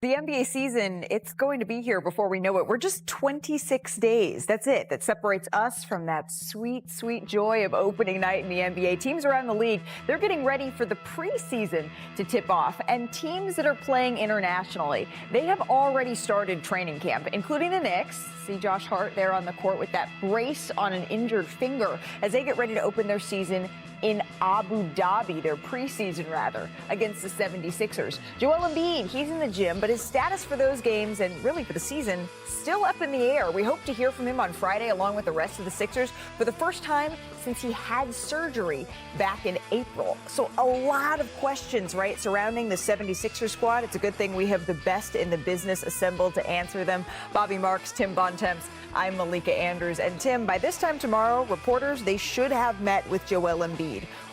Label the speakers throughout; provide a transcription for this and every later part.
Speaker 1: The NBA season, it's going to be here before we know it. We're just 26 days. That's it. That separates us from that sweet, sweet joy of opening night in the NBA. Teams around the league, they're getting ready for the preseason to tip off. And teams that are playing internationally, they have already started training camp, including the Knicks. See Josh Hart there on the court with that brace on an injured finger as they get ready to open their season in Abu Dhabi, their preseason rather, against the 76ers. Joel Embiid, he's in the gym, but his status for those games and really for the season still up in the air. We hope to hear from him on Friday along with the rest of the Sixers for the first time since he had surgery back in April. So a lot of questions, right, surrounding the 76ers squad. It's a good thing we have the best in the business assembled to answer them. Bobby Marks, Tim Bontemps, I'm Malika Andrews. And Tim, by this time tomorrow, reporters, they should have met with Joel Embiid.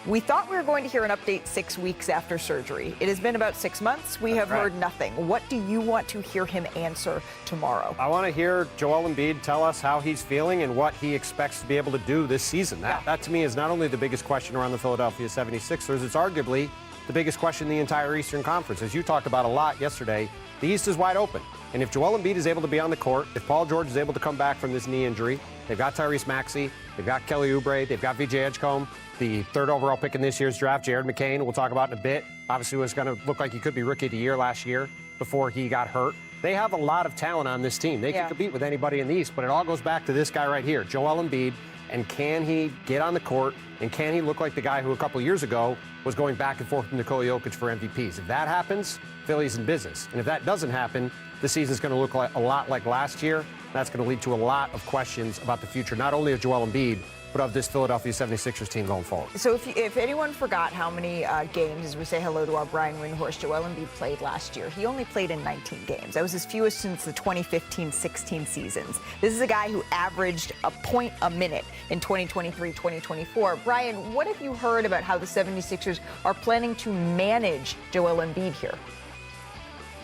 Speaker 1: We thought we were going to hear an update 6 weeks after surgery. It has been about 6 months. We have heard nothing. What do you want to hear him answer tomorrow?
Speaker 2: I want to hear Joel Embiid tell us how he's feeling and what he expects to be able to do this season. That to me is not only the biggest question around the Philadelphia 76ers, it's arguably the biggest question in the entire Eastern Conference. As you talked about a lot yesterday, the East is wide open. And if Joel Embiid is able to be on the court, if Paul George is able to come back from this knee injury, they've got Tyrese Maxey, they've got Kelly Oubre, they've got VJ Edgecombe, the third overall pick in this year's draft, Jared McCain, we'll talk about in a bit. Obviously was going to look like he could be rookie of the year last year before he got hurt. They have a lot of talent on this team. They can compete with anybody in the East, but it all goes back to this guy right here, Joel Embiid. And can he get on the court, and can he look like the guy who a couple years ago was going back and forth with Nikola Jokic for MVPs? If that happens, Philly's in business. And if that doesn't happen, the season's going to look like a lot like last year. That's going to lead to a lot of questions about the future, not only of Joel Embiid, but of this Philadelphia 76ers team going forward.
Speaker 1: So if anyone forgot how many games, as we say hello to our Brian Windhorst, Joel Embiid played last year, he only played in 19 games. That was his fewest since the 2015-16 seasons. This is a guy who averaged a point a minute in 2023-2024. Brian, what have you heard about how the 76ers are planning to manage Joel Embiid here?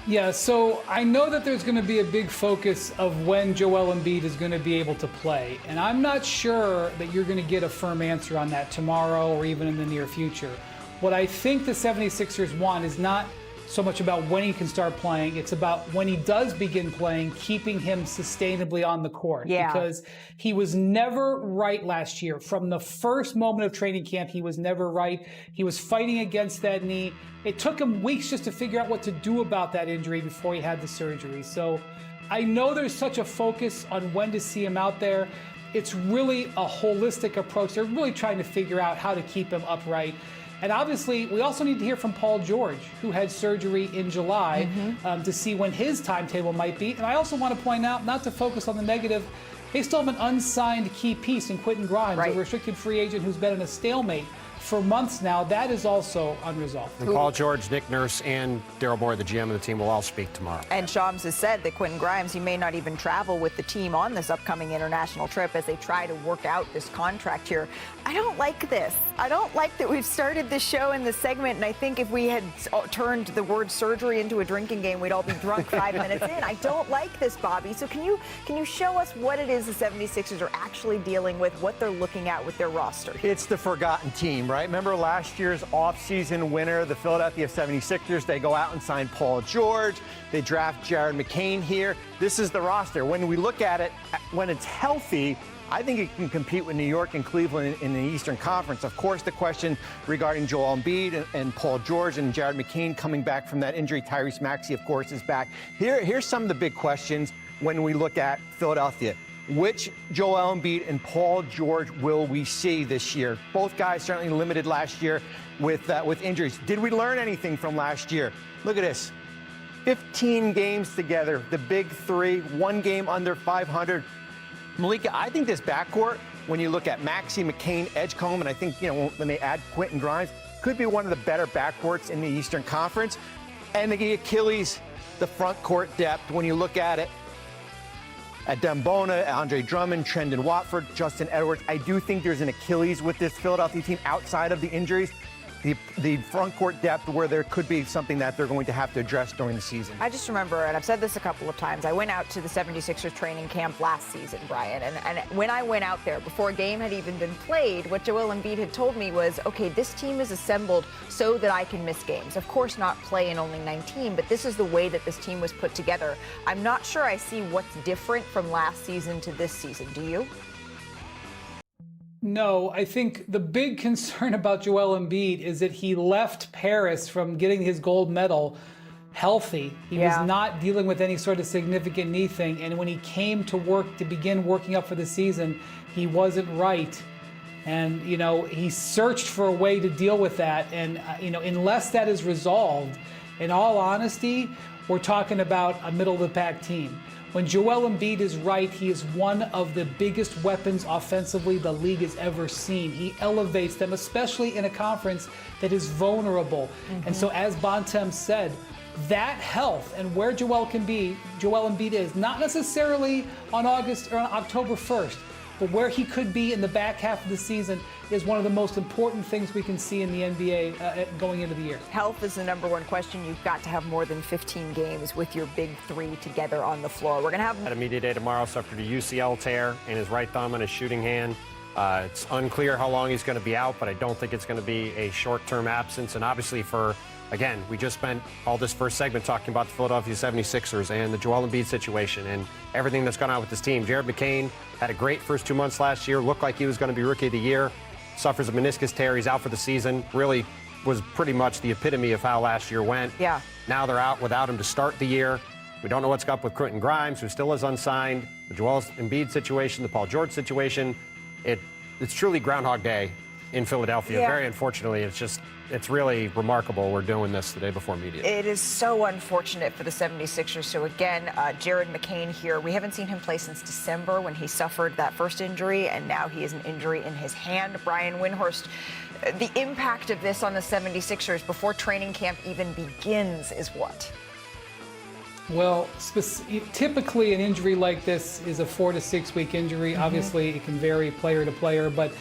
Speaker 3: Yeah, so I know that there's going to be a big focus of when Joel Embiid is going to be able to play. And I'm not sure that you're going to get a firm answer on that tomorrow or even in the near future. What I think the 76ers want is not so much about when he can start playing. It's about when he does begin playing, keeping him sustainably on the court.
Speaker 1: Yeah.
Speaker 3: Because he was never right last year. From the first moment of training camp, he was never right. He was fighting against that knee. It took him weeks just to figure out what to do about that injury before he had the surgery. So I know there's such a focus on when to see him out there. It's really a holistic approach. They're really trying to figure out how to keep him upright. And obviously, we also need to hear from Paul George, who had surgery in July, to see when his timetable might be. And I also want to point out, not to focus on the negative, they still have an unsigned key piece in Quentin Grimes, a restricted free agent who's been in a stalemate for months now. That is also unresolved.
Speaker 2: And Paul George, Nick Nurse, and Daryl Morey, the GM of the team, will all speak tomorrow.
Speaker 1: And Shams has said that Quentin Grimes, he may not even travel with the team on this upcoming international trip as they try to work out this contract here. I don't like this. I don't like that we've started this show in this segment, and I think if we had turned the word surgery into a drinking game, we'd all be drunk 5 minutes in. I don't like this, Bobby. So can you show us what it is the 76ers are actually dealing with, what they're looking at with their roster?
Speaker 4: It's the forgotten team, right? Remember last year's offseason winner, the Philadelphia 76ers? They go out and sign Paul George. They draft Jared McCain here. This is the roster. When we look at it, when it's healthy, I think it can compete with New York and Cleveland in the Eastern Conference. Of course, the question regarding Joel Embiid and Paul George and Jared McCain coming back from that injury. Tyrese Maxey, of course, is back. Here's some of the big questions when we look at Philadelphia. Which Joel Embiid and Paul George will we see this year? Both guys certainly limited last year with injuries. Did we learn anything from last year? Look at this. 15 games together, the big three, one game under 500. Malika, I think this backcourt, when you look at Maxey, McCain, Edgecombe, and I think, when they add Quentin Grimes, could be one of the better backcourts in the Eastern Conference. And the Achilles, the front court depth, when you look at it, at Dembona, Andre Drummond, Trendon Watford, Justin Edwards, I do think there's an Achilles with this Philadelphia team outside of the injuries. the front court depth where there could be something that they're going to have to address during the season.
Speaker 1: I just remember, and I've said this a couple of times, I went out to the 76ers training camp last season, Brian, and when I went out there, before a game had even been played, what Joel Embiid had told me was, okay, this team is assembled so that I can miss games. Of course not play in only 19, but this is the way that this team was put together. I'm not sure I see what's different from last season to this season. Do you?
Speaker 3: No, I think the big concern about Joel Embiid is that he left Paris from getting his gold medal healthy. He was not dealing with any sort of significant knee thing. And when he came to begin working up for the season, he wasn't right. And, he searched for a way to deal with that. And, unless that is resolved, in all honesty, we're talking about a middle-of-the-pack team. When Joel Embiid is right, he is one of the biggest weapons offensively the league has ever seen. He elevates them, especially in a conference that is vulnerable. And so as Bontemps said, that health and where Joel Embiid is, not necessarily on August or on October 1st, but where he could be in the back half of the season is one of the most important things we can see in the NBA going into the year.
Speaker 1: Health is the number one question. You've got to have more than 15 games with your big three together on the floor. We're going to have
Speaker 2: at a media day tomorrow, suffered a UCL tear in his right thumb and his shooting hand. It's unclear how long he's going to be out, but I don't think it's going to be a short-term absence. And obviously again, we just spent all this first segment talking about the Philadelphia 76ers and the Joel Embiid situation and everything that's gone on with this team. Jared McCain had a great first 2 months last year, looked like he was going to be Rookie of the Year, suffers a meniscus tear, he's out for the season, really was pretty much the epitome of how last year went.
Speaker 1: Yeah.
Speaker 2: Now they're out without him to start the year. We don't know what's up with Quentin Grimes, who still is unsigned, the Joel Embiid situation, the Paul George situation. It's truly Groundhog Day in Philadelphia.
Speaker 1: Yeah.
Speaker 2: Very unfortunately, it's really remarkable we're doing this the day before media.
Speaker 1: It is so unfortunate for the 76ers. So again, Jared McCain here. We haven't seen him play since December when he suffered that first injury, and now he has an injury in his hand. Brian Windhorst, the impact of this on the 76ers before training camp even begins is what?
Speaker 3: Well, typically an injury like this is a 4 to 6 week injury. Obviously, it can vary player to player, but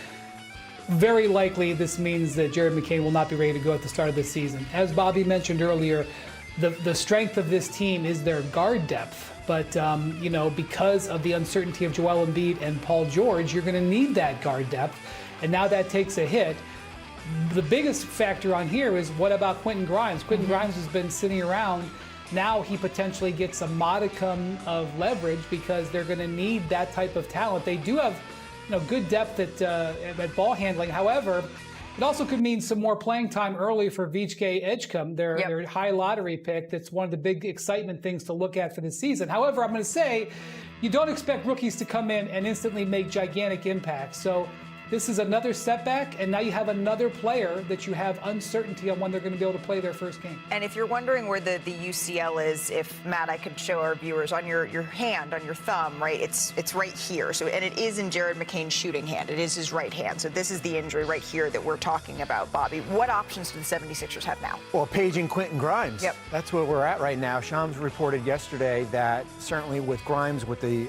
Speaker 3: very likely this means that Jared McCain will not be ready to go at the start of this season. As Bobby mentioned earlier, the strength of this team is their guard depth. But, because of the uncertainty of Joel Embiid and Paul George, you're going to need that guard depth. And now that takes a hit. The biggest factor on here is what about Quentin Grimes? Quentin Grimes has been sitting around. Now he potentially gets a modicum of leverage because they're going to need that type of talent. They do have good depth at ball handling. However, it also could mean some more playing time early for Vijay Edgecombe, their high lottery pick. That's one of the big excitement things to look at for the season. However, I'm going to say you don't expect rookies to come in and instantly make gigantic impacts. So this is another setback, and now you have another player that you have uncertainty on when they're going to be able to play their first game.
Speaker 1: And if you're wondering where the UCL is, if, Matt, I could show our viewers on your hand, on your thumb, right? It's right here. So, and it is in Jared McCain's shooting hand. It is his right hand. So this is the injury right here that we're talking about, Bobby. What options do the 76ers have now?
Speaker 4: Well, paging Quentin Grimes.
Speaker 1: Yep.
Speaker 4: That's where we're at right now. Shams reported yesterday that certainly with Grimes, with the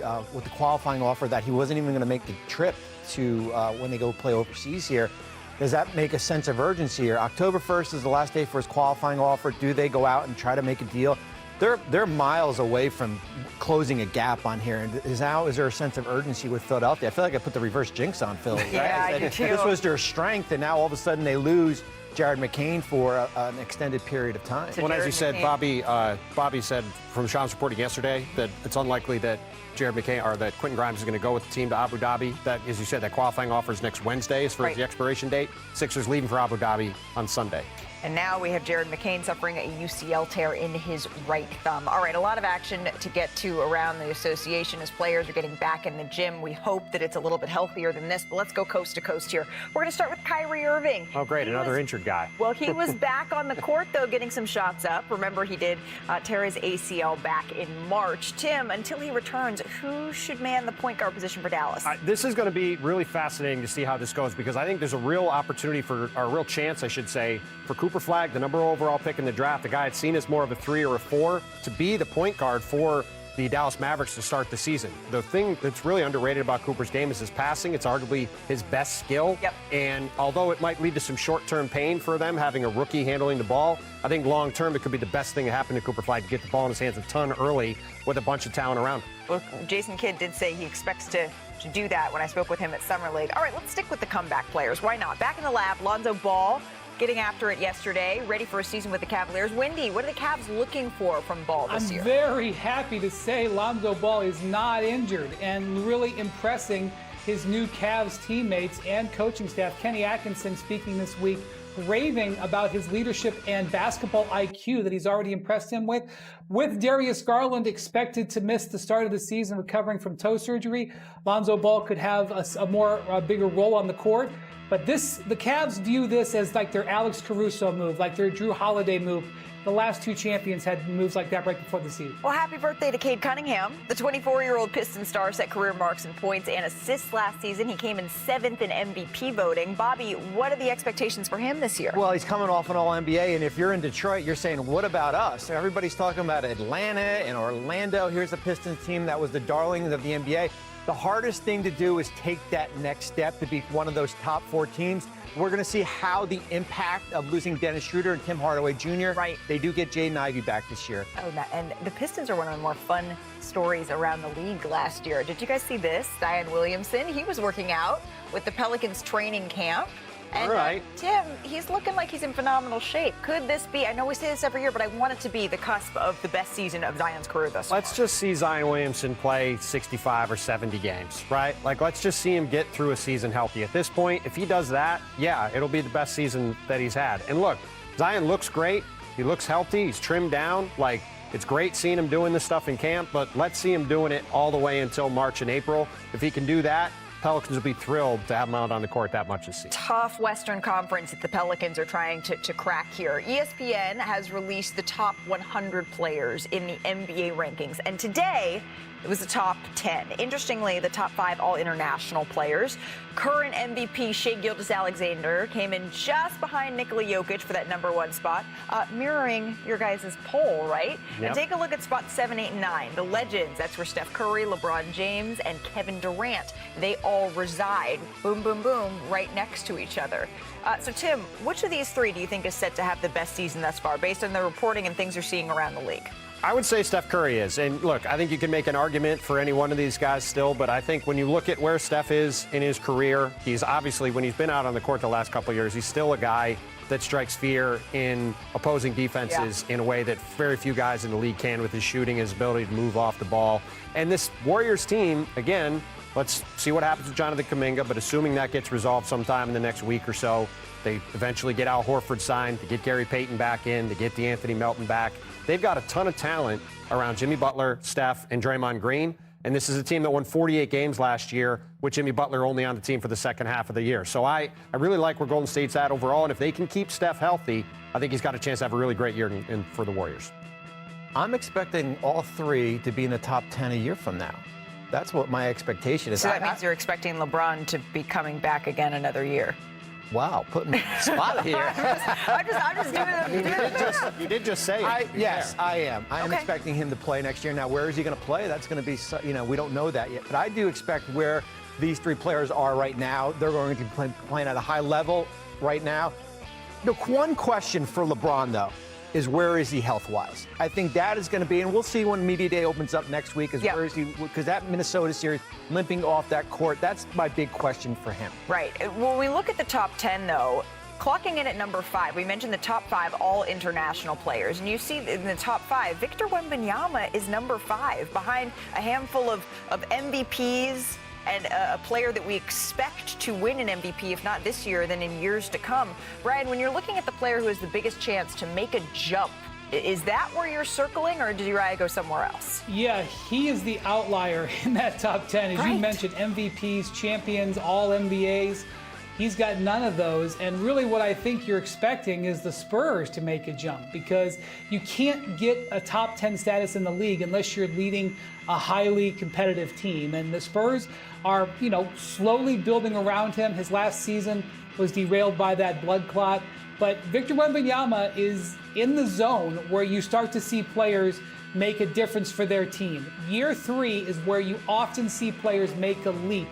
Speaker 4: qualifying offer, that he wasn't even going to make the trip to when they go play overseas here. Does that make a sense of urgency here? October 1st is the last day for his qualifying offer. Do they go out and try to make a deal? They're miles away from closing a gap on here. And is there a sense of urgency with Philadelphia? I feel like I put the reverse jinx on Philly. Right?
Speaker 1: Yeah, I do too.
Speaker 4: This was their strength, and now all of a sudden they lose Jared McCain for an extended period of time.
Speaker 2: Well, as you said, Bobby said from Sean's reporting yesterday that it's unlikely that Jared McCain or that Quentin Grimes is going to go with the team to Abu Dhabi. That, as you said, that qualifying offer is next Wednesday as far as the expiration date. Sixers leaving for Abu Dhabi on Sunday.
Speaker 1: And now we have Jared McCain suffering a UCL tear in his right thumb. All right, a lot of action to get to around the association as players are getting back in the gym. We hope that it's a little bit healthier than this, but let's go coast to coast here. We're going to start with Kyrie Irving.
Speaker 2: Oh, great, another injured guy.
Speaker 1: Well, he was back on the court, though, getting some shots up. Remember, he did tear his ACL back in March. Tim, until he returns, who should man the point guard position for Dallas?
Speaker 2: This is going to be really fascinating to see how this goes because I think there's a real opportunity or a real chance, I should say, for Cooper Flagg, the number overall pick in the draft, the guy I'd seen as more of a 3 or a 4, to be the point guard for the Dallas Mavericks to start the season. The thing that's really underrated about Cooper's game is his passing. It's arguably his best skill.
Speaker 1: Yep.
Speaker 2: And although it might lead to some short-term pain for them having a rookie handling the ball, I think long-term it could be the best thing that happened to Cooper Flag to get the ball in his hands a ton early with a bunch of talent around him.
Speaker 1: Well, Jason Kidd did say he expects to do that when I spoke with him at Summer League. All right, let's stick with the comeback players. Why not? Back in the lab, Lonzo Ball getting after it yesterday, ready for a season with the Cavaliers. Wendy, what are the Cavs looking for from Ball this year?
Speaker 3: I'm very happy to say Lonzo Ball is not injured and really impressing his new Cavs teammates and coaching staff. Kenny Atkinson speaking this week, raving about his leadership and basketball IQ that he's already impressed him with. With Darius Garland expected to miss the start of the season recovering from toe surgery, Lonzo Ball could have a bigger role on the court. But the Cavs view this as like their Alex Caruso move, like their Drew Holiday move. The last two champions had moves like that right before the season.
Speaker 1: Well, happy birthday to Cade Cunningham. The 24-year-old Pistons star set career marks in points and assists last season. He came in 7th in MVP voting. Bobby, what are the expectations for him this year?
Speaker 4: Well, he's coming off an All-NBA, and if you're in Detroit, you're saying, what about us? Everybody's talking about Atlanta and Orlando. Here's a Pistons team that was the darling of the NBA. The hardest thing to do is take that next step to be one of those top 4 teams. We're going to see how the impact of losing Dennis Schroeder and Tim Hardaway Jr.
Speaker 1: Right.
Speaker 4: They do get Jaden Ivey back this year.
Speaker 1: And the Pistons are one of the more fun stories around the league last year. Did you guys see this? Zion Williamson, he was working out with the Pelicans training camp. And
Speaker 2: all right.
Speaker 1: Tim, he's looking like he's in phenomenal shape. Could this be, I know we say this every year, but I want it to be the cusp of the best season of Zion's career thus far.
Speaker 2: Let's just see Zion Williamson play 65 or 70 games, right? Like, let's just see him get through a season healthy. At this point, if he does that, yeah, it'll be the best season that he's had. And look, Zion looks great. He looks healthy. He's trimmed down. Like, it's great seeing him doing this stuff in camp, but let's see him doing it all the way until March and April. If he can do that, Pelicans will be thrilled to have him out on the court that much this season.
Speaker 1: Tough Western Conference that the Pelicans are trying to crack here. ESPN has released the top 100 players in the NBA rankings, and today it was the top 10. Interestingly, the top 5 all-international players. Current MVP Shai Gilgeous-Alexander came in just behind Nikola Jokic for that #1 spot, mirroring your guys' poll, right?
Speaker 2: Yep.
Speaker 1: And take a look at spots 7, 8, and 9. The legends, that's where Steph Curry, LeBron James, and Kevin Durant, they all reside, boom, boom, boom, right next to each other. So, Tim, which of these 3 do you think is set to have the best season thus far, based on the reporting and things you're seeing around the league?
Speaker 2: I would say Steph Curry is. And look, I think you can make an argument for any one of these guys still, but I think when you look at where Steph is in his career, he's obviously, when he's been out on the court the last couple of years, he's still a guy that strikes fear in opposing defenses in a way that very few guys in the league can, with his shooting, his ability to move off the ball. And this Warriors team, again, let's see what happens with Jonathan Kuminga, but assuming that gets resolved sometime in the next week or so, they eventually get Al Horford signed, to get Gary Payton back in, to get DeAnthony Melton back. They've got a ton of talent around Jimmy Butler, Steph, and Draymond Green. And this is a team that won 48 games last year with Jimmy Butler only on the team for the second half of the year. So I really like where Golden State's at overall. And if they can keep Steph healthy, I think he's got a chance to have a really great year for the Warriors.
Speaker 4: I'm expecting all 3 to be in the top 10 a year from now. That's what my expectation is.
Speaker 1: So that means you're expecting LeBron to be coming back again another year.
Speaker 4: Wow, putting me on the spot here.
Speaker 1: I'm just doing it.
Speaker 2: You did just say it.
Speaker 4: Yes, I am. I am
Speaker 1: Okay.
Speaker 4: expecting him to play next year. Now, where is he going to play? That's going to be, we don't know that yet. But I do expect where these 3 players are right now, they're going to be playing at a high level right now. The one question for LeBron, though, is where is he health-wise? I think that is going to be, and we'll see when Media Day opens up next week, is where is he, because that Minnesota series, limping off that court, that's my big question for him.
Speaker 1: Right. When we look at the top 10, though, clocking in at number 5, we mentioned the top 5 all-international players, and you see in the top 5, Victor Wembanyama is number 5, behind a handful of MVPs, and a player that we expect to win an MVP, if not this year, then in years to come. Brian, when you're looking at the player who has the biggest chance to make a jump, is that where you're circling, or did you rather go somewhere else?
Speaker 3: Yeah, he is the outlier in that top 10. As you mentioned, MVPs, champions, all NBAs. He's got none of those, and really what I think you're expecting is the Spurs to make a jump, because you can't get a top 10 status in the league unless you're leading a highly competitive team, and the Spurs are, slowly building around him. His last season was derailed by that blood clot, but Victor Wembanyama is in the zone where you start to see players make a difference for their team. Year 3 is where you often see players make a leap.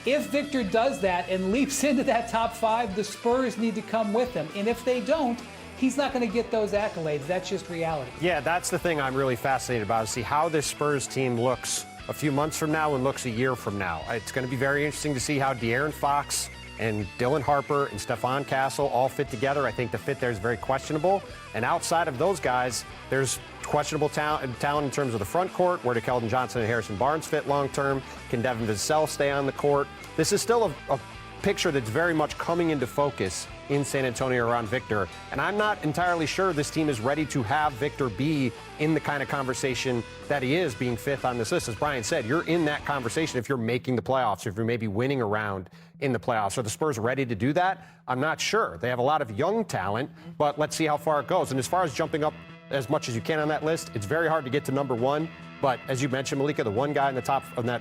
Speaker 3: If Victor does that and leaps into that top 5, the Spurs need to come with him. And if they don't, he's not going to get those accolades. That's just reality.
Speaker 2: Yeah, that's the thing I'm really fascinated about, is see how this Spurs team looks a few months from now and looks a year from now. It's going to be very interesting to see how De'Aaron Fox and Dylan Harper and Stephon Castle all fit together. I think the fit there is very questionable. And outside of those guys, there's questionable talent in terms of the front court. Where do Keldon Johnson and Harrison Barnes fit long term? Can Devin Vassell stay on the court? This is still a picture that's very much coming into focus in San Antonio around Victor. And I'm not entirely sure this team is ready to have Victor be in the kind of conversation that he is, being 5th on this list. As Brian said, you're in that conversation if you're making the playoffs, if you're maybe winning around in the playoffs. Are the Spurs ready to do that? I'm not sure. They have a lot of young talent, but let's see how far it goes. And as far as jumping up as much as you can on that list, it's very hard to get to number 1. But as you mentioned, Malika, the one guy in that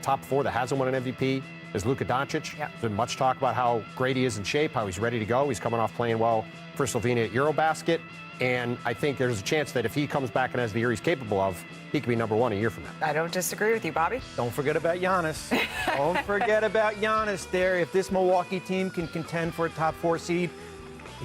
Speaker 2: top 4 that hasn't won an MVP is Luka Doncic.
Speaker 1: Yep.
Speaker 2: There's been much talk about how great he is in shape, how he's ready to go. He's coming off playing well for Slovenia at Eurobasket. And I think there's a chance that if he comes back and has the year he's capable of, he could be number 1 a year from now.
Speaker 1: I don't disagree with you, Bobby.
Speaker 4: Don't forget about Giannis. Don't forget about Giannis there. If this Milwaukee team can contend for a top 4 seed,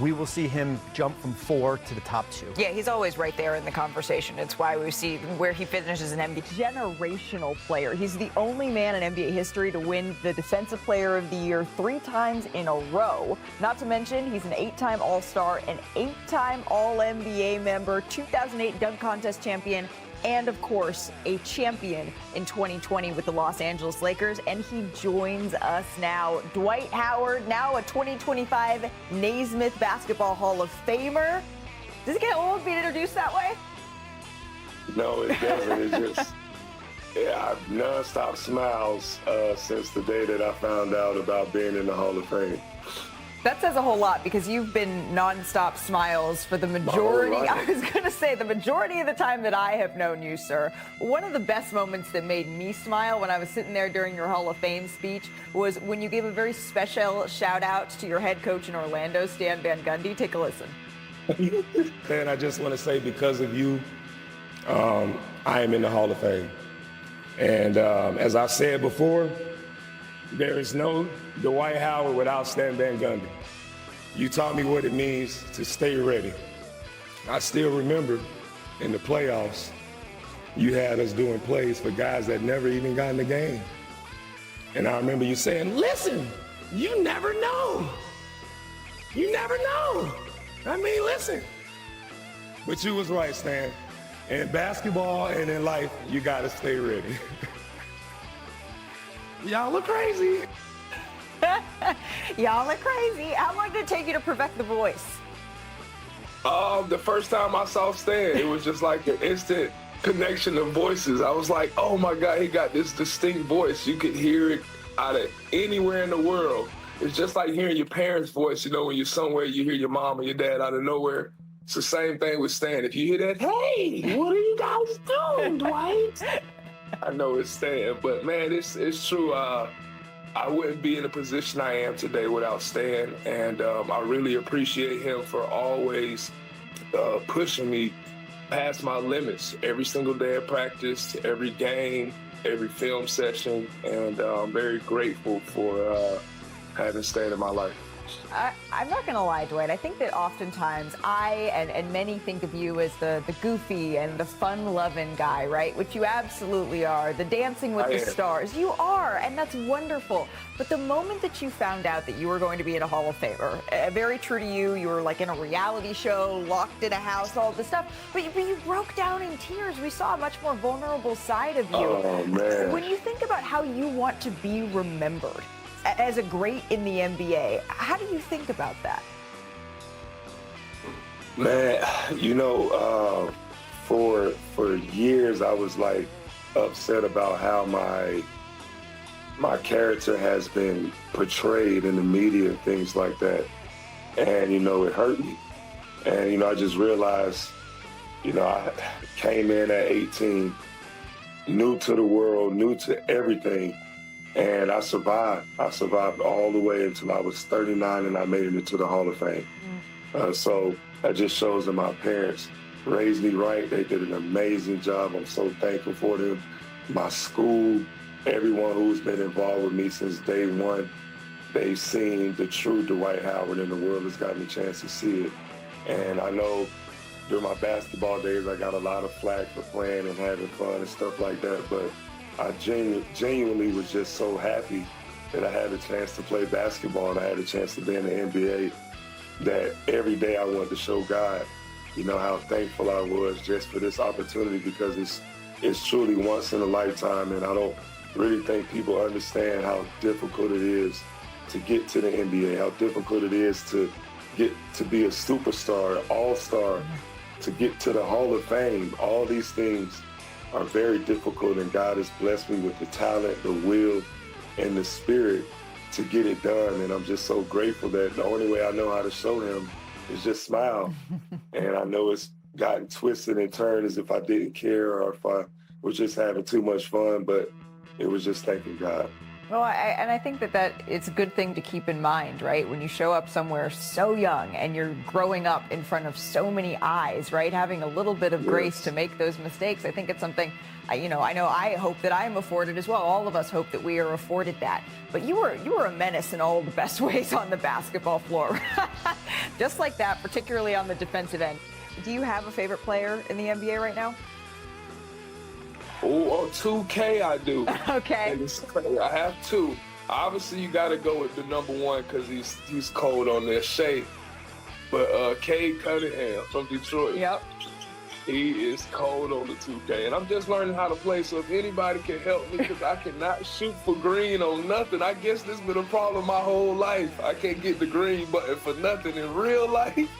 Speaker 4: we will see him jump from 4 to the top 2.
Speaker 1: Yeah, he's always right there in the conversation. It's why we see where he finishes an NBA generational player. He's the only man in NBA history to win the Defensive Player of the Year 3 times in a row. Not to mention, he's an 8-time All-Star, an 8-time All-NBA member, 2008 dunk contest champion, and of course, a champion in 2020 with the Los Angeles Lakers. And he joins us now. Dwight Howard, now a 2025 Naismith Basketball Hall of Famer. Does it get old being introduced that way?
Speaker 5: No, it doesn't. It's just, I've nonstop smiles since the day that I found out about being in the Hall of Fame.
Speaker 1: That says a whole lot, because you've been nonstop smiles for the majority. I was going to say the majority of the time that I have known you, sir. One of the best moments that made me smile when I was sitting there during your Hall of Fame speech was when you gave a very special shout out to your head coach in Orlando, Stan Van Gundy. Take a listen.
Speaker 5: And I just want to say, because of you, I am in the Hall of Fame. And as I said before, there is no Dwight Howard without Stan Van Gundy. You taught me what it means to stay ready. I still remember in the playoffs, you had us doing plays for guys that never even got in the game. And I remember you saying, listen, you never know. You never know. I mean, listen. But you was right, Stan. In basketball and in life, you got to stay ready. Y'all look crazy.
Speaker 1: Y'all are crazy. How long did it take you to perfect the voice?
Speaker 5: The first time I saw Stan, it was just like an instant connection of voices. I was like, oh my God, he got this distinct voice. You could hear it out of anywhere in the world. It's just like hearing your parents' voice, you know, when you're somewhere, you hear your mom or your dad out of nowhere. It's the same thing with Stan. If you hear that, hey, what are you guys doing, Dwight? I know it's Stan, but man, it's true. I wouldn't be in the position I am today without Stan, and I really appreciate him for always pushing me past my limits every single day of practice, every game, every film session, and I'm very grateful for having Stan in my life.
Speaker 1: I'm not going to lie, Dwight. I think that oftentimes I and many think of you as the goofy and the fun-loving guy, right? Which you absolutely are. The dancing with the stars. You are, and that's wonderful. But the moment that you found out that you were going to be in a Hall of Famer, very true to you, you were like in a reality show, locked in a house, all this stuff. But you broke down in tears. We saw a much more vulnerable side of you.
Speaker 5: Oh, man.
Speaker 1: When you think about how you want to be remembered as a great in the NBA, how do you think about that?
Speaker 5: Man, you know, for years I was like upset about how my character has been portrayed in the media and things like that. And, you know, it hurt me. And, you know, I just realized, you know, I came in at 18, new to the world, new to everything. And I survived. I survived all the way until I was 39, and I made it into the Hall of Fame. So that just shows that my parents raised me right. They did an amazing job. I'm so thankful for them. My school, everyone who's been involved with me since day one, they've seen the true Dwight Howard, and the world has gotten a chance to see it. And I know during my basketball days, I got a lot of flack for playing and having fun and stuff like that, but I genuinely was just so happy that I had a chance to play basketball and I had a chance to be in the NBA, that every day I wanted to show God, how thankful I was just for this opportunity, because it's truly once in a lifetime, and I don't really think people understand how difficult it is to get to the NBA, how difficult it is to get to be a superstar, an all-star, to get to the Hall of Fame. All these things are very difficult, and God has blessed me with the talent, the will, and the spirit to get it done. And I'm just so grateful that the only way I know how to show him is just smile. And I know it's gotten twisted and turned as if I didn't care or if I was just having too much fun, but it was just thanking God.
Speaker 1: Well, I think that it's a good thing to keep in mind, right? When you show up somewhere so young and you're growing up in front of so many eyes, right? Having a little bit of grace to make those mistakes. I think it's something, I hope that I am afforded as well. All of us hope that we are afforded that. But you were a menace in all the best ways on the basketball floor. Just like that, particularly on the defensive end. Do you have a favorite player in the NBA right now?
Speaker 5: Oh, 2K I do.
Speaker 1: Okay.
Speaker 5: I have two. Obviously, you got to go with the number one because he's cold on there, Shea. But Cade Cunningham from Detroit.
Speaker 1: Yep.
Speaker 5: He is cold on the 2K. And I'm just learning how to play, so if anybody can help me, because I cannot shoot for green on nothing. I guess this has been a problem my whole life. I can't get the green button for nothing in real life.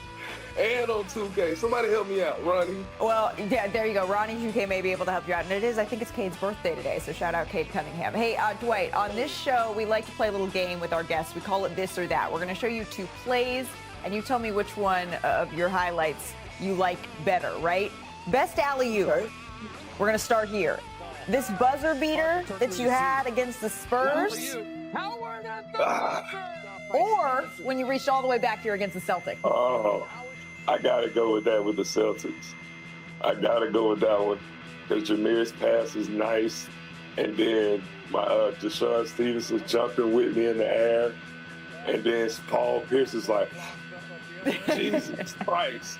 Speaker 5: And on 2K. Somebody help me out, Ronnie.
Speaker 1: Well, yeah, there you go. Ronnie 2K may be able to help you out. And I think it's Cade's birthday today, so shout out Cade Cunningham. Hey, Dwight, on this show, we like to play a little game with our guests. We call it This or That. We're going to show you two plays, and you tell me which one of your highlights you like better, right? Best alley-oop. Okay. We're going to start here. This buzzer beater that you had against the Spurs, or when you reached all the way back here against the Celtics.
Speaker 5: Oh. I got to go with that with the Celtics. I got to go with that one because Jameer's pass is nice. And then my Deshaun Stevenson jumping with me in the air. And then Paul Pierce is like, Jesus Christ.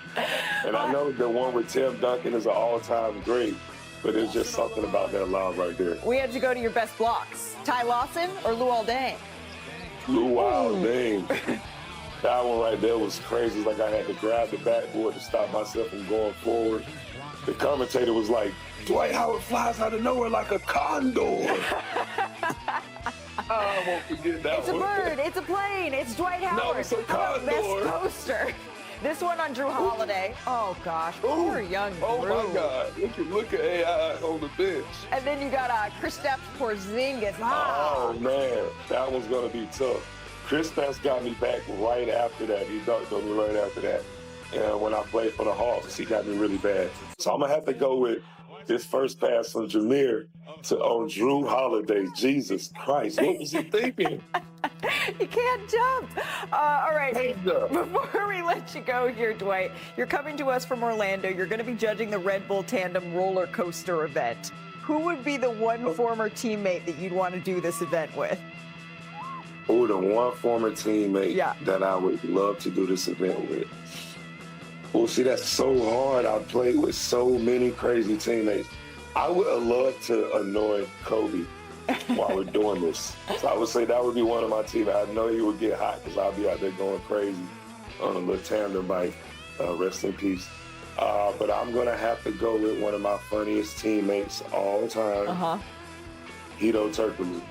Speaker 5: And I know the one with Tim Duncan is an all-time great, but there's just something about that lob right there.
Speaker 1: We had to go to your best blocks. Ty Lawson or Luol Deng?
Speaker 5: Luol Deng. That one right there was crazy. It's like I had to grab the backboard to stop myself from going forward. The commentator was like, Dwight Howard flies out of nowhere like a condor. I won't forget that one.
Speaker 1: It's a bird. It's a plane. It's Dwight Howard.
Speaker 5: No, it's a condor.
Speaker 1: Best poster. This one on Drew Holiday. Oh, gosh. Poor young Drew.
Speaker 5: Oh, my God. Look at AI on the bench.
Speaker 1: And then you got Kristaps Porzingis.
Speaker 5: Oh, man. That one's going to be tough. Kristaps got me back right after that. He dunked on me right after that. And when I played for the Hawks, he got me really bad. So I'm going to have to go with this first pass from Jameer on Drew Holiday. Jesus Christ, what was he thinking?
Speaker 1: You can't jump. All right, before we let you go here, Dwight, you're coming to us from Orlando. You're going to be judging the Red Bull Tandem roller coaster event. Who would be the one former teammate that you'd want to do this event with?
Speaker 5: Oh, the one former teammate that I would love to do this event with. Well, see, that's so hard. I played with so many crazy teammates. I would have loved to annoy Kobe while we're doing this. So I would say that would be one of my teammates. I know he would get hot because I'll be out there going crazy on a little tandem bike. Rest in peace. But I'm going to have to go with one of my funniest teammates all time, Hito Turkoglu.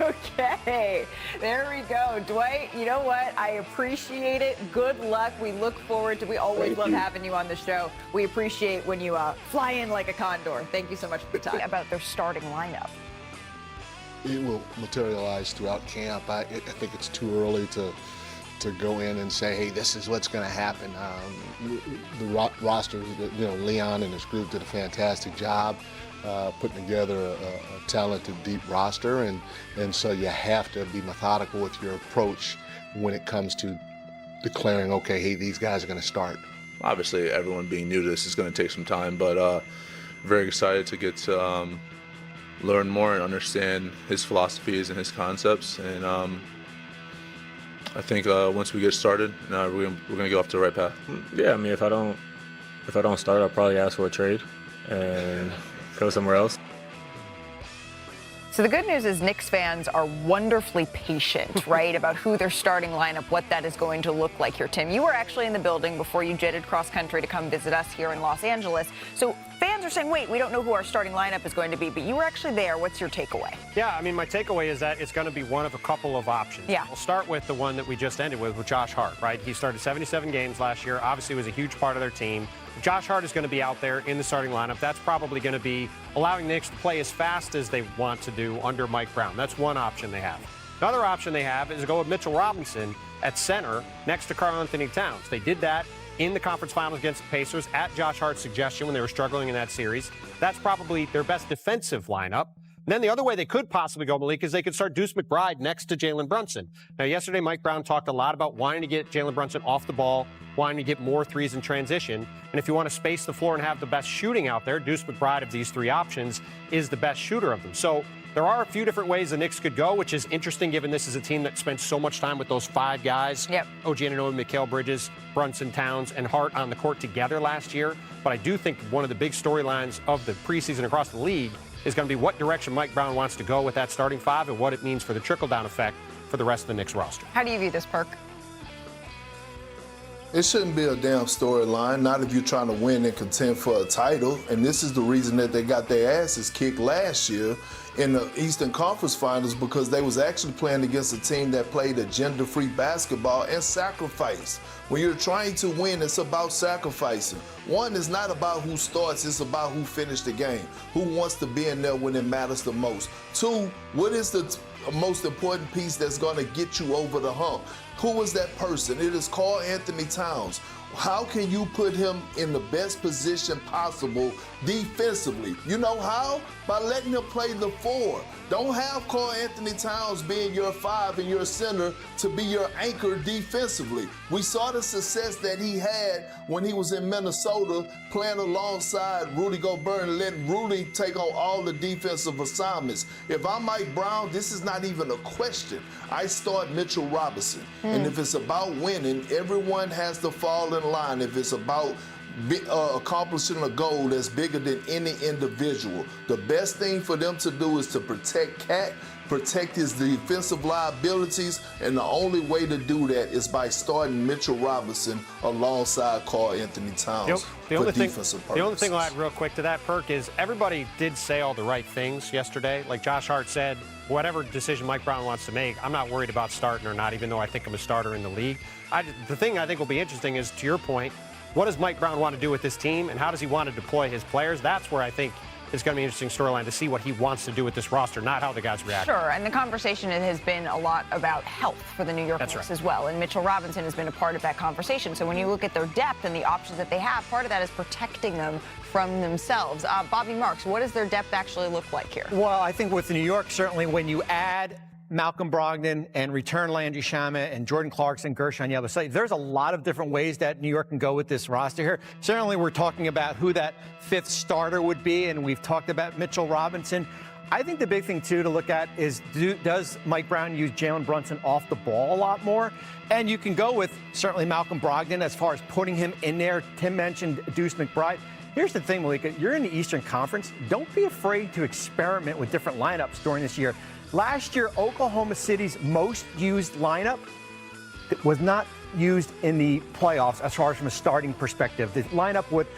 Speaker 1: Okay, there we go. Dwight, you know what? I appreciate it. Good luck. We look forward to, we always love having you on the show. We appreciate when you fly in like a condor. Thank you so much for the time. About their starting lineup.
Speaker 6: It will materialize throughout camp. I think it's too early to go in and say, hey, this is what's going to happen. The roster, Leon and his group did a fantastic job putting together a talented, deep roster, and so you have to be methodical with your approach when it comes to declaring, okay, hey, these guys are going to start.
Speaker 7: Obviously, everyone being new to this is going to take some time, but very excited to get to learn more and understand his philosophies and his concepts. And I think once we get started, we're going to get off to the right path.
Speaker 8: Yeah, I mean, if I don't start, I'll probably ask for a trade and go somewhere else.
Speaker 1: So the good news is Knicks fans are wonderfully patient, right, about who their starting lineup, what that is going to look like here. Tim, you were actually in the building before you jetted cross country to come visit us here in Los Angeles. So fans are saying, wait, we don't know who our starting lineup is going to be, but you were actually there. What's your takeaway?
Speaker 2: Yeah, I mean, my takeaway is that it's going to be one of a couple of options.
Speaker 1: Yeah.
Speaker 2: We'll start with the one that we just ended with Josh Hart, right? He started 77 games last year, obviously was a huge part of their team. If Josh Hart is going to be out there in the starting lineup, that's probably going to be allowing the Knicks to play as fast as they want to do under Mike Brown. That's one option they have. Another option they have is to go with Mitchell Robinson at center next to Karl-Anthony Towns. They did that in the conference finals against the Pacers at Josh Hart's suggestion when they were struggling in that series. That's probably their best defensive lineup. And then the other way they could possibly go, Malik, is they could start Deuce McBride next to Jalen Brunson. Now, yesterday, Mike Brown talked a lot about wanting to get Jalen Brunson off the ball, wanting to get more threes in transition. And if you want to space the floor and have the best shooting out there, Deuce McBride of these three options is the best shooter of them. So there are a few different ways the Knicks could go, which is interesting given this is a team that spent so much time with those five guys.
Speaker 1: Yep.
Speaker 2: OG Anunoby, Mikal Bridges, Brunson, Towns, and Hart on the court together last year. But I do think one of the big storylines of the preseason across the league is going to be what direction Mike Brown wants to go with that starting five and what it means for the trickle-down effect for the rest of the Knicks roster.
Speaker 1: How do you view this, Perk?
Speaker 9: It shouldn't be a damn storyline, not if you're trying to win and contend for a title. And this is the reason that they got their asses kicked last year in the Eastern Conference Finals, because they was actually playing against a team that played agenda-free basketball and sacrifice. When you're trying to win, it's about sacrificing. One, is not about who starts, it's about who finished the game. Who wants to be in there when it matters the most. Two, what is the most important piece that's going to get you over the hump? Who is that person? It is Karl-Anthony Towns. How can you put him in the best position possible defensively? You know how? By letting him play the four. Don't have Karl-Anthony Towns being your five and your center to be your anchor defensively. We saw the success that he had when he was in Minnesota playing alongside Rudy Gobert and letting Rudy take on all the defensive assignments. If I'm Mike Brown, this is not even a question. I start Mitchell Robinson. And if it's about winning, everyone has to fall in line. If it's about accomplishing a goal that's bigger than any individual, the best thing for them to do is to protect Cat, protect his defensive liabilities, and the only way to do that is by starting Mitchell Robinson alongside Karl-Anthony Towns
Speaker 2: The only thing I'll add real quick to that, Perk, is everybody did say all the right things yesterday. Like Josh Hart said, whatever decision Mike Brown wants to make, I'm not worried about starting or not, even though I think I'm a starter in the league. The thing I think will be interesting is, to your point, what does Mike Brown want to do with this team, and how does he want to deploy his players? That's where I think it's going to be an interesting storyline to see what he wants to do with this roster, not how the guys react.
Speaker 1: Sure, and the conversation has been a lot about health for the New York Knicks as well, and Mitchell Robinson has been a part of that conversation. So when you look at their depth and the options that they have, part of that is protecting them from themselves. Bobby Marks, what does their depth actually look like here?
Speaker 4: Well, I think with New York, certainly when you add Malcolm Brogdon and return Landry Shamet and Jordan Clarkson, Gershon on the other side, there's a lot of different ways that New York can go with this roster here. Certainly we're talking about who that fifth starter would be, and we've talked about Mitchell Robinson. I think the big thing, too, to look at is does Mike Brown use Jalen Brunson off the ball a lot more? And you can go with certainly Malcolm Brogdon as far as putting him in there. Tim mentioned Deuce McBride. Here's the thing, Malika. You're in the Eastern Conference. Don't be afraid to experiment with different lineups during this year. Last year, Oklahoma City's most used lineup was not used in the playoffs as far as from a starting perspective. The lineup with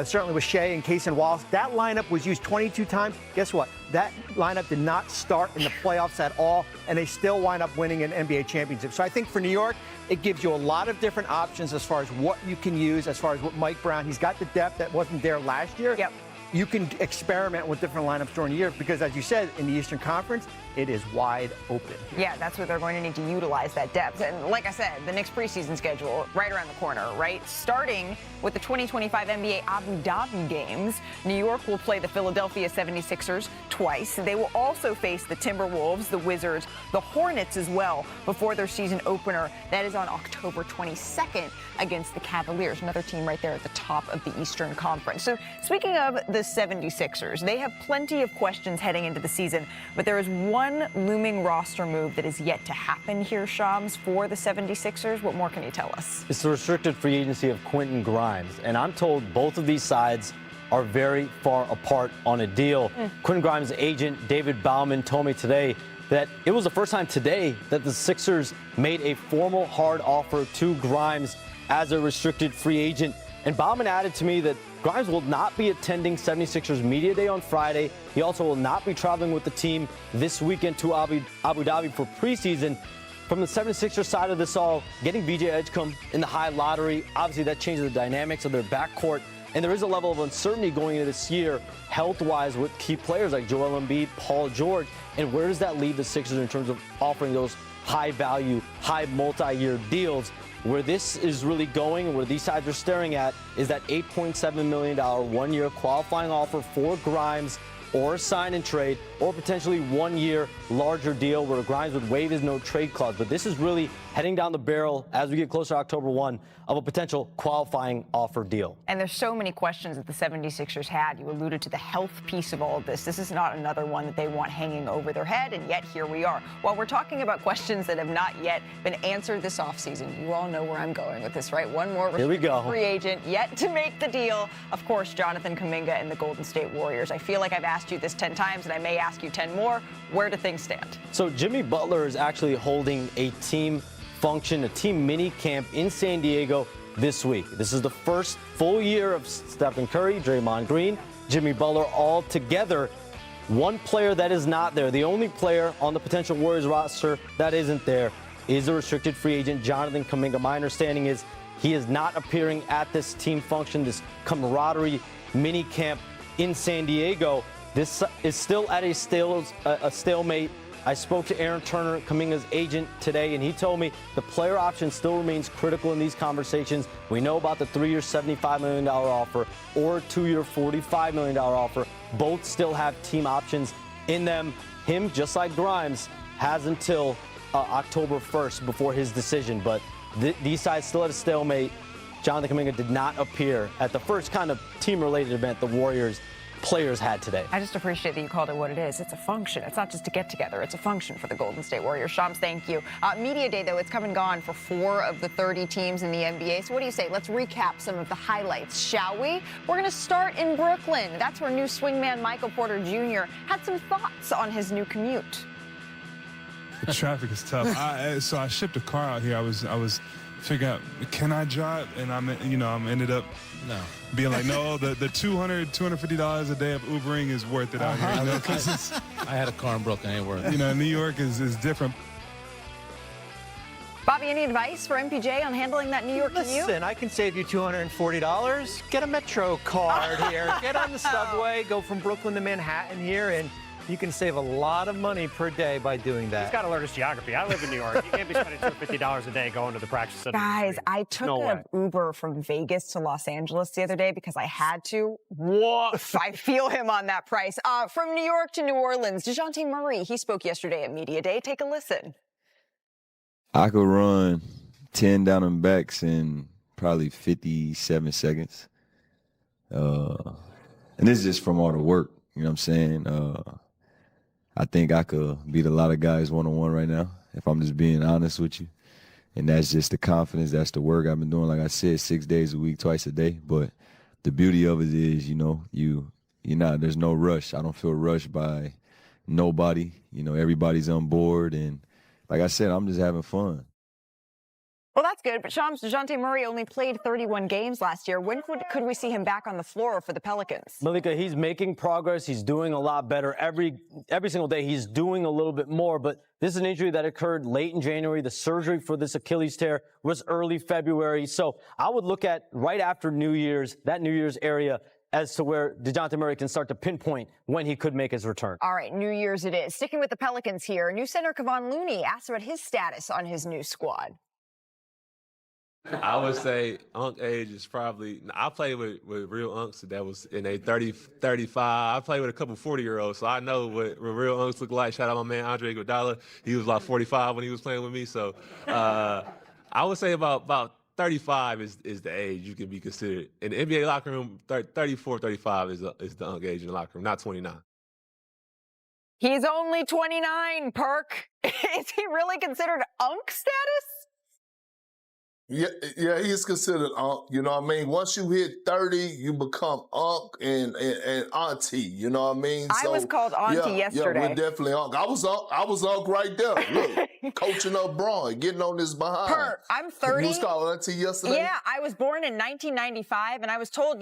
Speaker 4: certainly with Shea and Case and Wallace, that lineup was used 22 times. Guess what? That lineup did not start in the playoffs at all, and they still wind up winning an NBA championship. So I think for New York, it gives you a lot of different options as far as what you can use, as far as what Mike Brown, he's got the depth that wasn't there last year.
Speaker 1: Yep.
Speaker 4: you can experiment with different lineups during the year because, as you said, in the Eastern Conference, it is wide open.
Speaker 1: Yeah, that's where they're going to need to utilize that depth. And like I said, the Knicks preseason schedule right around the corner, right? Starting with the 2025 NBA Abu Dhabi games, New York will play the Philadelphia 76ers twice. They will also face the Timberwolves, the Wizards, the Hornets as well before their season opener. That is on October 22nd against the Cavaliers, another team right there at the top of the Eastern Conference. So speaking of the 76ers, they have plenty of questions heading into the season, but there is one looming roster move that is yet to happen here, Shams, for the 76ers. What more can you tell us?
Speaker 10: It's the restricted free agency of Quentin Grimes, and I'm told both of these sides are very far apart on a deal. Quentin Grimes' agent, David Bauman, told me today that it was the first time today that the Sixers made a formal hard offer to Grimes as a restricted free agent. And Bauman added to me that Grimes will not be attending 76ers Media Day on Friday. He also will not be traveling with the team this weekend to Abu Dhabi for preseason. From the 76ers side of this all, getting B.J. Edgecombe in the high lottery, obviously that changes the dynamics of their backcourt. And there is a level of uncertainty going into this year, health-wise, with key players like Joel Embiid, Paul George. And where does that leave the Sixers in terms of offering those high-value, high multi-year deals? Where this is really going and where these sides are staring at is that $8.7 million one-year qualifying offer for Grimes, or a sign and trade, or potentially 1 year larger deal where Grimes would waive his no trade clause. But this is really heading down the barrel as we get closer to October 1 of a potential qualifying offer deal.
Speaker 1: And there's so many questions that the 76ers had. You alluded to the health piece of all of this. This is not another one that they want hanging over their head, and yet here we are. While we're talking about questions that have not yet been answered this offseason, you all know where I'm going with this, right? One more free agent yet to make the deal. Of course, Jonathan Kuminga and the Golden State Warriors. I feel like I've asked you this 10 times, and I may ask you 10 more. Where do things stand?
Speaker 10: So Jimmy Butler is actually holding a team function, a team mini camp in San Diego this week. This is the first full year of Stephen Curry, Draymond Green, Jimmy Butler all together. One player that is not there, the only player on the potential Warriors roster that isn't there, is a restricted free agent, Jonathan Kuminga. My understanding is he is not appearing at this team function, this camaraderie mini camp in San Diego. This is still at a stalemate. I spoke to Aaron Turner, Kuminga's agent, today, and he told me the player option still remains critical in these conversations. We know about the 3-year, $75 million offer or 2-year, $45 million offer. Both still have team options in them. Him, just like Grimes, has until October 1st before his decision. But these sides still at a stalemate. Jonathan Kuminga did not appear at the first kind of team-related event the Warriors players had today.
Speaker 1: I just appreciate that you called it what it is. It's a function. It's not just a get-together. It's a function for the Golden State Warriors. Shams, thank you. Media Day, though, it's come and gone for 4 of the 30 teams in the NBA. So what do you say? Let's recap some of the highlights, shall we? We're going to start in Brooklyn. That's where new swingman Michael Porter Jr. had some thoughts on his new commute.
Speaker 11: The traffic is tough. So I shipped a car out here. I was figuring out, can I drive? And I'm ended up being like, no, the $250 a day of Ubering is worth it out here. You know, 'cause
Speaker 12: I had a car in Brooklyn, ain't worth it.
Speaker 11: New York is different.
Speaker 1: Bobby, any advice for MPJ on handling that New York commute?
Speaker 4: Listen, I can save you $240. Get a Metro card here. Get on the subway, go from Brooklyn to Manhattan here, and you can save a lot of money per day by doing that.
Speaker 2: He's got to learn his geography. I live in New York. You can't be spending $250 a day going to the practice center.
Speaker 1: Guys, I took an Uber from Vegas to Los Angeles the other day because I had to. Woof, I feel him on that price. From New York to New Orleans, DeJounte Murray, he spoke yesterday at Media Day. Take a listen.
Speaker 13: I could run 10 down and backs in probably 57 seconds. And this is just from all the work, you know what I'm saying? I think I could beat a lot of guys one-on-one right now, if I'm just being honest with you. And that's just the confidence. That's the work I've been doing, like I said, 6 days a week, twice a day. But the beauty of it is, there's no rush. I don't feel rushed by nobody. Everybody's on board. And like I said, I'm just having fun.
Speaker 1: Well, that's good. But Shams, DeJounte Murray only played 31 games last year. When could we see him back on the floor for the Pelicans?
Speaker 10: Malika, he's making progress. He's doing a lot better. Every single day he's doing a little bit more. But this is an injury that occurred late in January. The surgery for this Achilles tear was early February. So I would look at right after New Year's, that New Year's area, as to where DeJounte Murray can start to pinpoint when he could make his return.
Speaker 1: All right, New Year's it is. Sticking with the Pelicans here, new center Kevon Looney asked about his status on his new squad.
Speaker 14: I would say Unk age is probably, I played with real Unks that was in a 30, 35. I played with a couple 40-year-olds, so I know what real Unks look like. Shout out my man Andre Iguodala. He was like 45 when he was playing with me. So I would say about 35 is the age you can be considered. In the NBA locker room, 34, 35 is the Unk age in the locker room, not 29.
Speaker 1: He's only 29, Perk. Is he really considered Unk status?
Speaker 9: Yeah, he's considered Unc. You know what I mean? Once you hit 30, you become Unc and Auntie. You know what I mean?
Speaker 1: I was called Auntie yesterday.
Speaker 9: Yeah, we're definitely Unc. I was Unc right there. Look, coaching up Braun, getting on this behind.
Speaker 1: I'm 30.
Speaker 9: You was called Auntie yesterday?
Speaker 1: Yeah, I was born in 1995, and I was told